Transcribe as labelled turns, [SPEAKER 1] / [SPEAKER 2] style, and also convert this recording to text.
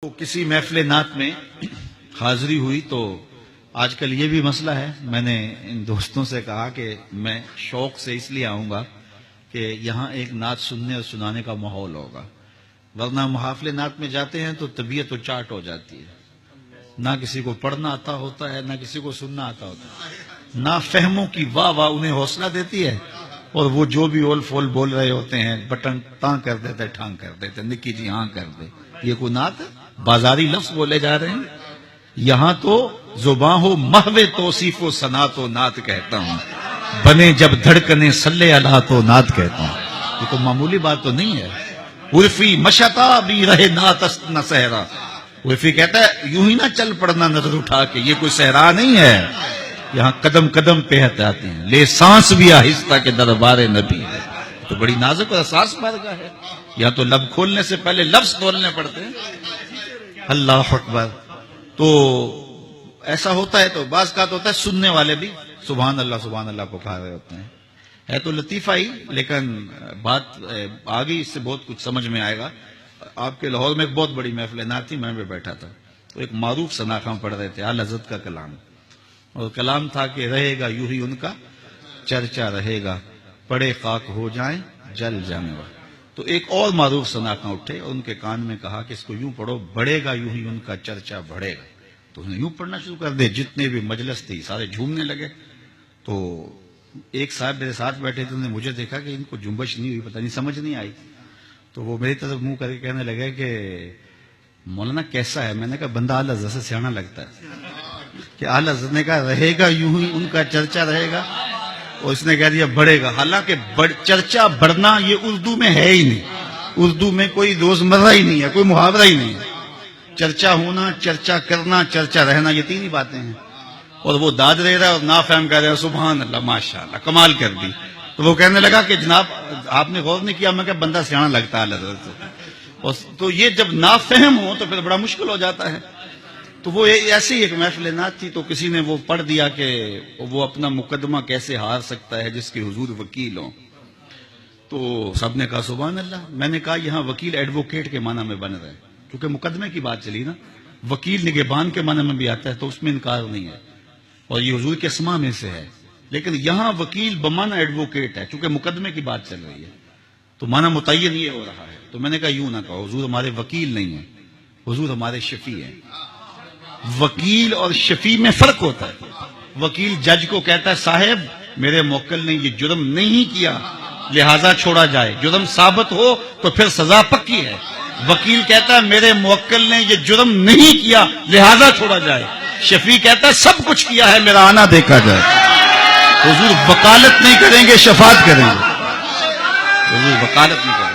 [SPEAKER 1] تو کسی محفل نعت میں حاضری ہوئی تو آج کل یہ بھی مسئلہ ہے. میں نے ان دوستوں سے کہا کہ میں شوق سے اس لیے آؤں گا کہ یہاں ایک نعت سننے اور سنانے کا ماحول ہوگا، ورنہ محافل نعت میں جاتے ہیں تو طبیعت و چاٹ ہو جاتی ہے. نہ کسی کو پڑھنا آتا ہوتا ہے، نہ کسی کو سننا آتا ہوتا ہے. نہ فہموں کی واہ واہ انہیں حوصلہ دیتی ہے، اور وہ جو بھی اول فول بول رہے ہوتے ہیں بٹن تاں کر دیتے ٹھانگ کر دیتے، نکی جی ہاں کر دے. یہ کوئی نعت ہے؟ بازاری لفظ بولے جا رہے ہیں. یہاں تو زباں ہو محو توصیف و ثنا تو نعت کہتا ہوں، بنے جب دھڑکنے صلی اللہ تو نعت کہتا ہوں. یہ تو معمولی بات تو نہیں ہے. عرفی مشتا بھی رہے نعت است نہ صحرا. عرفی کہتا ہے یوں ہی نہ چل پڑنا نظر اٹھا کے، یہ کوئی صحرا نہیں ہے. یہاں قدم قدم پہ ہٹاتے ہیں، لے سانس بھی آہستہ کے دربار نبی ہے. تو بڑی نازک اور حساس بارگاہ ہے. یہاں تو لب کھولنے سے پہلے لفظ کھولنے پڑتے ہیں. اللہ اکبر. تو ایسا ہوتا ہے تو بعض کا ہوتا ہے سننے والے بھی سبحان اللہ پکار رہے ہوتے ہیں. ہے تو لطیفہ ہی، لیکن بات آگے اس سے بہت کچھ سمجھ میں آئے گا. آپ کے لاہور میں ایک بہت بڑی محفل نعت تھی، میں بھی بیٹھا تھا. تو ایک معروف سناخواں پڑھ رہے تھے اعلی حضرت کا کلام، اور کلام تھا کہ رہے گا یوں ہی ان کا چرچا رہے گا، پڑے خاک ہو جائیں جل جانور. تو ایک اور معروف سناخواں اٹھے اور ان کے کان میں کہا کہ اس کو یوں پڑھو، بڑھے گا یوں ہی ان کا چرچا بڑھے گا. تو انہوں نے یوں پڑھنا شروع کر دے. جتنے بھی مجلس تھی سارے جھومنے لگے. تو ایک صاحب میرے ساتھ بیٹھے تھے، انہوں نے مجھے دیکھا کہ ان کو جنبش نہیں ہوئی، پتہ نہیں سمجھ نہیں آئی. تو وہ میری طرف منہ کر کے کہنے لگے کہ مولانا کیسا ہے؟ میں نے کہا بندہ اعلی حضرت سے سیانا لگتا ہے. کہ اعلی حضرت نے کہا رہے گا یوں ہی ان کا چرچا رہے گا، اور اس نے کہہ دیا بڑھے گا. حالانکہ چرچا بڑھنا یہ اردو میں ہے ہی نہیں. اردو میں کوئی روزمرہ ہی نہیں ہے، کوئی محاورہ ہی نہیں ہے. چرچا ہونا، چرچا کرنا، چرچا رہنا، یہ تین ہی باتیں ہیں. اور وہ داد رہ رہا ہے اور نافہم کہہ رہا ہے سبحان اللہ ماشاء اللہ کمال کر دی. تو وہ کہنے لگا کہ جناب آپ نے غور نہیں کیا. میں کہ بندہ سیانا لگتا ہے حضرت سے. تو یہ جب نافہم ہو تو پھر بڑا مشکل ہو جاتا ہے. تو وہ ایسی ایک محفل نعت تھی، تو کسی نے وہ پڑھ دیا کہ وہ اپنا مقدمہ کیسے ہار سکتا ہے جس کے حضور وکیل ہوں. تو سب نے کہا سبحان اللہ. میں نے کہا یہاں وکیل ایڈوکیٹ کے معنی میں بن رہا ہے، کیونکہ مقدمے کی بات چلی نا. وکیل نگہبان کے معنی میں بھی آتا ہے، تو اس میں انکار نہیں ہے، اور یہ حضور کے اسماء میں سے ہے. لیکن یہاں وکیل بمعنی ایڈوکیٹ ہے، چونکہ مقدمے کی بات چل رہی ہے، تو معنی متعین یہ ہو رہا ہے. تو میں نے کہا یوں نہ کہو، حضور ہمارے وکیل نہیں ہیں، حضور ہمارے شفیع ہیں. وکیل اور شفیع میں فرق ہوتا ہے. وکیل جج کو کہتا ہے صاحب میرے موکل نے یہ جرم نہیں کیا لہذا چھوڑا جائے، جرم ثابت ہو تو پھر سزا پکی ہے. وکیل کہتا ہے میرے موکل نے یہ جرم نہیں کیا لہذا چھوڑا جائے. شفیع کہتا ہے سب کچھ کیا ہے، میرا آنا دیکھا جائے. حضور وکالت نہیں کریں گے، شفاعت کریں گے. حضور وکالت نہیں کریں گے.